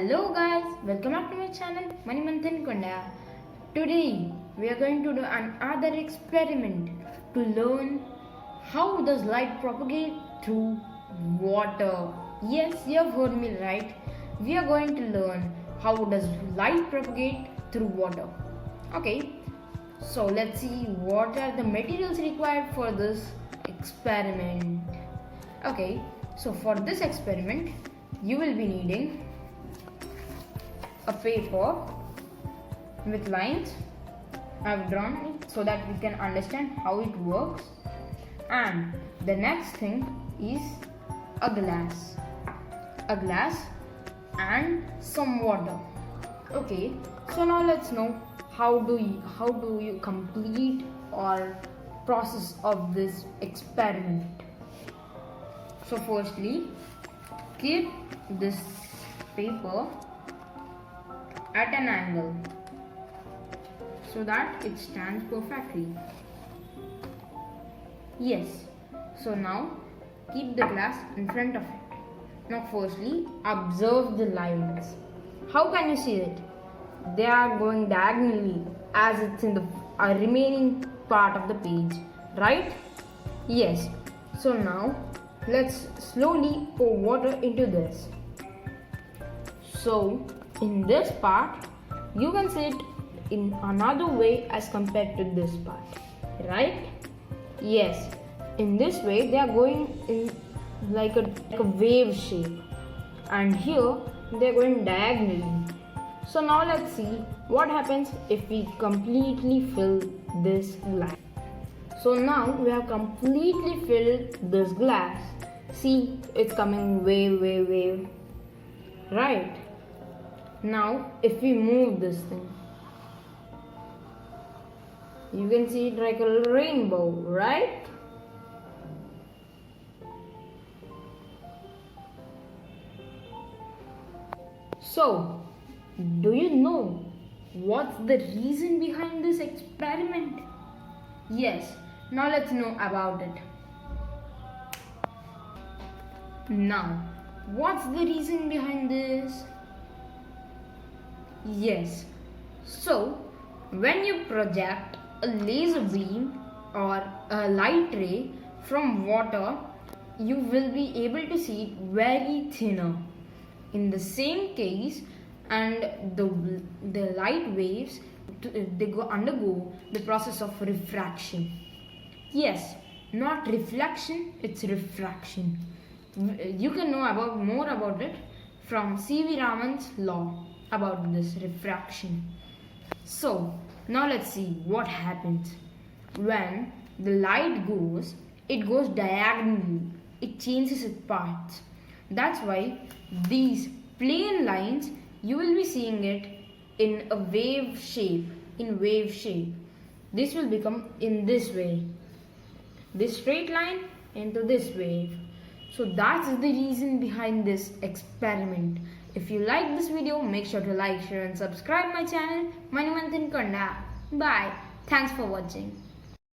Hello guys, welcome back to my channel Manimanthan Konda. Today we are going to do another experiment to learn how does light propagate through water. Yes, you have heard me right. We are going to learn how does light propagate through water. Okay, so let's see what are the materials required for this experiment. Okay, so for this experiment you will be needing a paper with lines. I have drawn it so that we can understand how it works. And the next thing is a glass and some water. Okay, so now let's know how do you complete or process of this experiment. So firstly, keep this paper at an angle so that it stands perfectly. Yes, so now keep the glass in front of it. Now firstly, observe the lines. How can you see it? They are going diagonally as it's in the remaining part of the page, right? Yes, so now let's slowly pour water into this. So in this part, you can see it in another way as compared to this part, right? Yes, in this way they are going in like a wave shape, and here they are going diagonally. So now let's see what happens if we completely fill this glass. So now we have completely filled this glass. See, it's coming wave, right? Now if we move this thing, you can see it like a rainbow, right? So, do you know what's the reason behind this experiment? Yes, now let's know about it. Now, what's the reason behind this? Yes, so when you project a laser beam or a light ray from water, you will be able to see it very thinner. In the same case, and the light waves, they undergo the process of refraction. Yes, not reflection, it's refraction. You can know more about it from C.V. Raman's law about this refraction. So now let's see what happens when the light goes. It goes diagonally, it changes its paths. That's why these plain lines, you will be seeing it in a wave shape. This will become in this way, this straight line into this wave. So that's the reason behind this experiment. If you like this video, make sure to like, share and subscribe my channel Manimanthan Konda. Bye. Thanks for watching.